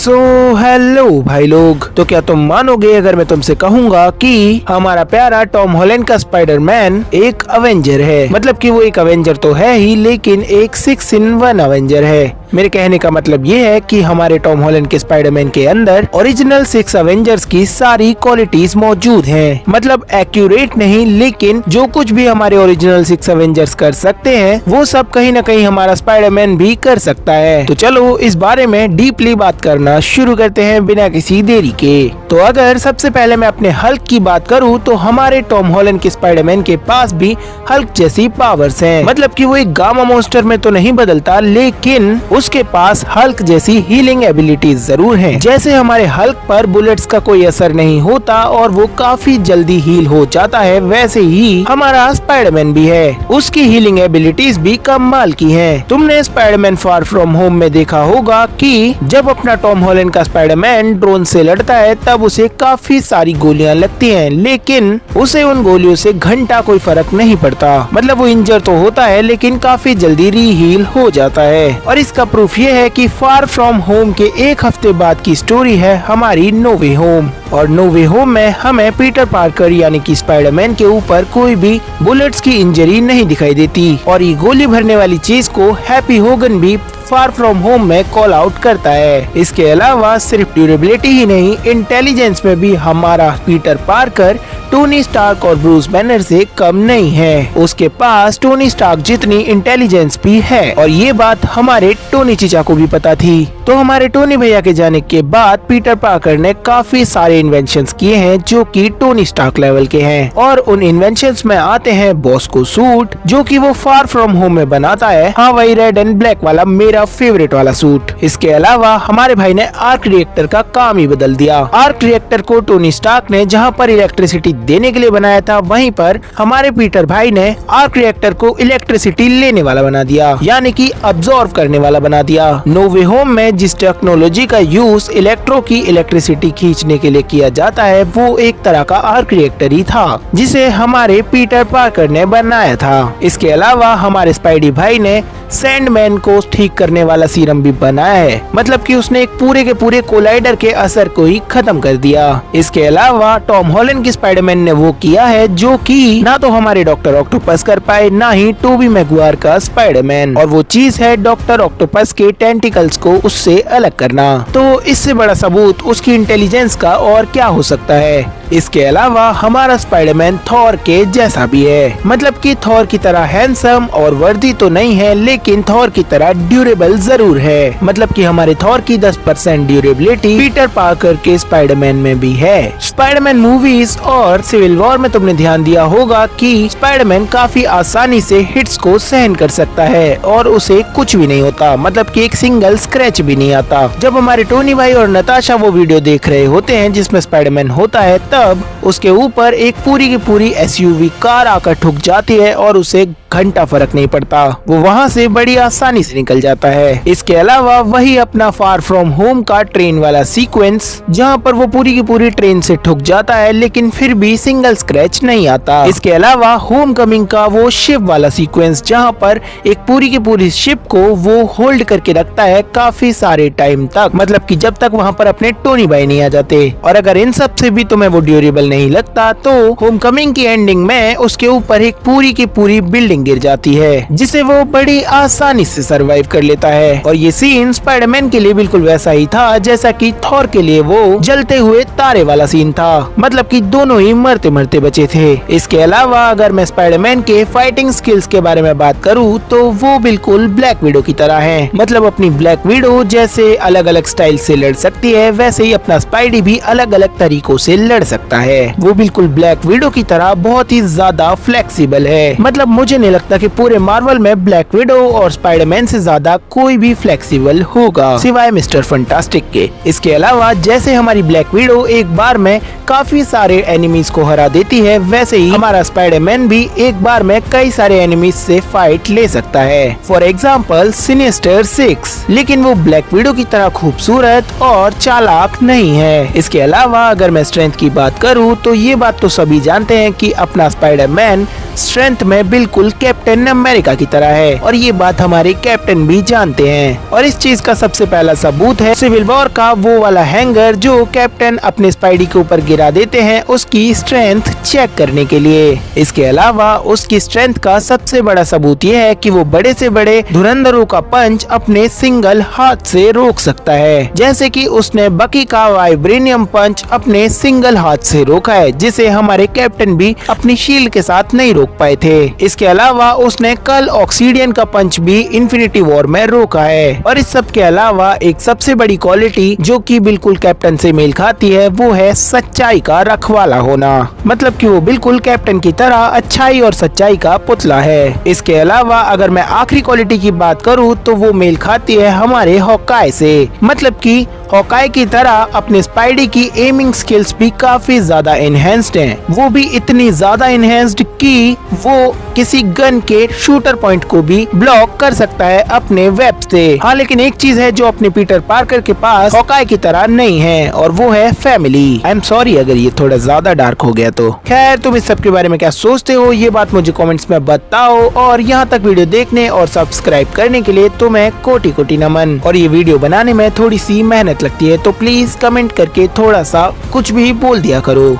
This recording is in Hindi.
सो हेलो भाई लोग, तो क्या तुम मानोगे अगर मैं तुमसे कहूंगा कि हमारा प्यारा टॉम हॉलैंड का स्पाइडरमैन एक अवेंजर है। मतलब कि वो एक अवेंजर तो है ही, लेकिन एक 6 in 1 अवेंजर है। मेरे कहने का मतलब ये है कि हमारे टॉम हॉलैंड के स्पाइडरमैन के अंदर ओरिजिनल 6 अवेंजर्स की सारी क्वालिटीज मौजूद हैं। मतलब एक्यूरेट नहीं, लेकिन जो कुछ भी हमारे ओरिजिनल 6 अवेंजर्स कर सकते हैं वो सब कहीं न कहीं हमारा स्पाइडरमैन भी कर सकता है। तो चलो इस बारे में डीपली बात करना शुरू करते हैं बिना किसी देरी के। तो अगर सबसे पहले मैं अपने हल्क की बात करूँ तो हमारे टॉम हॉलैंड के स्पाइडरमैन के पास भी हल्क जैसी पावर्स हैं। मतलब कि वो एक गामा मॉन्स्टर में तो नहीं बदलता, लेकिन उसके पास हल्क जैसी हीलिंग एबिलिटीज जरूर हैं। जैसे हमारे हल्क पर बुलेट्स का कोई असर नहीं होता और वो काफी जल्दी हील हो जाता है, वैसे ही हमारा स्पाइडरमैन भी है। उसकी हीलिंग एबिलिटीज भी कमाल की हैं। तुमने स्पाइडरमैन फार फ्रॉम होम में देखा होगा कि जब अपना टॉम हॉलैंड का स्पाइडरमैन ड्रोन से लड़ता है तब उसे काफी सारी गोलियां लगती हैं, लेकिन उसे उन गोलियों से घंटा कोई फर्क नहीं पड़ता। मतलब वो इंजर तो होता है लेकिन काफी जल्दी रीहील हो जाता है। और इसका प्रूफ ये है कि फार फ्रॉम होम के एक हफ्ते बाद की स्टोरी है हमारी नो वे होम। और नो वे होम में हमें पीटर पार्कर यानी कि स्पाइडरमैन के ऊपर कोई भी बुलेट्स की इंजरी नहीं दिखाई देती। और ये गोली भरने वाली चीज को हैप्पी होगन भी फार फ्रॉम होम में कॉल आउट करता है। इसके अलावा सिर्फ ड्यूरेबिलिटी ही नहीं, इंटेलिजेंस में भी हमारा पीटर पार्कर टोनी स्टार्क और ब्रूस बैनर से कम नहीं है। उसके पास टोनी स्टार्क जितनी इंटेलिजेंस भी है, और ये बात हमारे टोनी चीचा को भी पता थी। तो हमारे टोनी भैया के जाने के बाद पीटर पार्कर ने काफी सारे इन्वेंशंस किए हैं जो कि टोनी स्टार्क लेवल के हैं। और उन इन्वेंशंस में आते हैं बॉस्को सूट, जो कि वो फार फ्रॉम होम में बनाता है। हाँ, वही रेड एंड ब्लैक वाला मेरा फेवरेट वाला सूट। इसके अलावा हमारे भाई ने आर्क रिएक्टर का काम ही बदल दिया। आर्क रिएक्टर को टोनी स्टार्क ने जहाँ पर इलेक्ट्रिसिटी देने के लिए बनाया था, वहीं पर हमारे पीटर भाई ने आर्क रिएक्टर को इलेक्ट्रिसिटी लेने वाला बना दिया, यानी कि अब्सॉर्ब करने वाला बना दिया। नो वे होम में जिस टेक्नोलॉजी का यूज इलेक्ट्रो की इलेक्ट्रिसिटी खींचने के लिए किया जाता है, वो एक तरह का आर्क रिएक्टर ही था, जिसे हमारे पीटर पार्कर ने बनाया था। इसके अलावा हमारे स्पाइडी भाई ने सैंडमैन को ठीक करने वाला सीरम भी बनाया है। मतलब कि उसने एक पूरे के पूरे कोलाइडर के असर को ही खत्म कर दिया। इसके अलावा टॉम हॉलैंड के स्पाइडरमैन ने वो किया है जो कि ना तो हमारे डॉक्टर ऑक्टोपस कर पाए, ना ही टोबी मैगवायर का स्पाइडरमैन। और वो चीज है डॉक्टर ऑक्टोपस के टेंटिकल्स को उससे अलग करना। तो इससे बड़ा सबूत उसकी इंटेलिजेंस का और क्या हो सकता है। इसके अलावा हमारा स्पाइडरमैन थॉर के जैसा भी है। मतलब कि थॉर की तरह हैंडसम और वर्दी तो नहीं है, लेकिन थॉर की तरह ड्यूरेबल जरूर है। मतलब कि हमारे थॉर की 10% ड्यूरेबिलिटी पीटर पार्कर के स्पाइडरमैन में भी है। स्पाइडरमैन मूवीज और सिविल वॉर में तुमने ध्यान दिया होगा कि स्पाइडरमैन काफी आसानी से हिट्स को सहन कर सकता है और उसे कुछ भी नहीं होता। मतलब कि एक सिंगल स्क्रैच भी नहीं आता। जब हमारे टोनी भाई और नताशा वो वीडियो देख रहे होते हैं जिसमें स्पाइडरमैन होता है, तब उसके ऊपर एक पूरी की पूरी एसयूवी कार आकर ठुक जाती है और उसे घंटा फर्क नहीं पड़ता। वो वहाँ से बड़ी आसानी से निकल जाता है। इसके अलावा वही अपना फार फ्रॉम होम का ट्रेन वाला सीक्वेंस, जहाँ पर वो पूरी की पूरी ट्रेन से ठुक जाता है लेकिन फिर भी सिंगल स्क्रैच नहीं आता। इसके अलावा होम कमिंग का वो शिप वाला सीक्वेंस, जहाँ पर एक पूरी की पूरी शिप को वो होल्ड करके रखता है काफी सारे टाइम तक। मतलब कि जब तक वहाँ पर अपने टोनी भाई नहीं आ जाते। और अगर इन सब से भी तुम्हें वो ड्यूरेबल नहीं लगता, तो होम कमिंग की एंडिंग में उसके ऊपर एक पूरी की पूरी बिल्डिंग गिर जाती है, जिसे वो बड़ी आसानी से सरवाइव कर लेता है। और ये सीन स्पाइडरमैन के लिए बिल्कुल वैसा ही था जैसा कि थॉर के लिए वो जलते हुए तारे वाला सीन था। मतलब कि दोनों ही मरते मरते बचे थे। इसके अलावा अगर मैं स्पाइडरमैन के फाइटिंग स्किल्स के बारे में बात करूँ तो वो बिल्कुल ब्लैक विडो की तरह है। मतलब अपनी ब्लैक विडो जैसे अलग अलग स्टाइल से लड़ सकती है, वैसे ही अपना स्पाइडी भी अलग अलग तरीकों से लड़ सकता है। वो बिल्कुल ब्लैक विडो की तरह बहुत ही ज्यादा फ्लेक्सिबल है। मतलब मुझे नहीं लगता कि पूरे मार्वल में ब्लैक विडो और स्पाइडरमैन से ज्यादा कोई भी फ्लेक्सिबल होगा, सिवाय मिस्टर फंटास्टिक के। इसके अलावा जैसे हमारी ब्लैक विडो एक बार में काफी सारे एनिमी एनिमीज को हरा देती है, वैसे ही हमारा स्पाइडरमैन भी एक बार में कई सारे एनिमीज से फाइट ले सकता है। फॉर एग्जाम्पल सिनिस्टर 6, लेकिन वो ब्लैक विडो की तरह खूबसूरत और चालाक नहीं है। इसके अलावा अगर मैं स्ट्रेंथ की बात करूँ तो ये बात तो सभी जानते हैं कि अपना स्पाइडरमैन स्ट्रेंथ में बिल्कुल कैप्टन अमेरिका की तरह है, और ये बात हमारे कैप्टन भी जानते हैं। और इस चीज का सबसे पहला सबूत है सिविल वॉर का वो वाला हैंगर जो कैप्टन अपने स्पाइडी के ऊपर गिरा देते हैं उसकी स्ट्रेंथ चेक करने के लिए। इसके अलावा उसकी स्ट्रेंथ का सबसे बड़ा सबूत ये है कि वो बड़े से बड़े धुरंधरों का पंच अपने सिंगल हाथ से रोक सकता है, जैसे कि उसने बकी का वाइब्रेनियम पंच अपने सिंगल हाथ से रोका है, जिसे हमारे कैप्टन भी अपनी शील्ड के साथ नहीं रोक पाए थे। इसके अलावा उसने कल ऑक्सीडियन का पंच भी इन्फिनिटी वॉर में रोका है। और इस सब के अलावा एक सबसे बड़ी क्वालिटी जो कि बिल्कुल कैप्टन से मेल खाती है वो है सच्चाई का रखवाला होना, मतलब कि वो बिल्कुल कैप्टन की तरह अच्छाई और सच्चाई का पुतला है। इसके अलावा अगर मैं आखिरी क्वालिटी की बात करूँ तो वो मेल खाती है हमारे हॉकाई से, मतलब कि हॉकाई की तरह अपने स्पाइडी की एमिंग स्किल्स भी काफी ज्यादा एनहेंस्ड हैं। वो भी इतनी ज्यादा एनहेंस्ड कि वो किसी गन के शूटर पॉइंट को भी ब्लॉक कर सकता है अपने वेब से। हाँ, लेकिन एक चीज है जो अपने पीटर पार्कर के पास हॉकाई की तरह नहीं है, और वो है फैमिली। आई एम सॉरी अगर ये थोड़ा ज्यादा डार्क हो गया तो। खैर, तुम इस सब के बारे में क्या सोचते हो ये बात मुझे कमेंट्स में बताओ, और यहाँ तक वीडियो देखने और सब्सक्राइब करने के लिए तुम्हें कोटि कोटि नमन। और ये वीडियो बनाने में थोड़ी सी मेहनत लगती है, तो प्लीज कमेंट करके थोड़ा सा कुछ भी बोल दिया करो।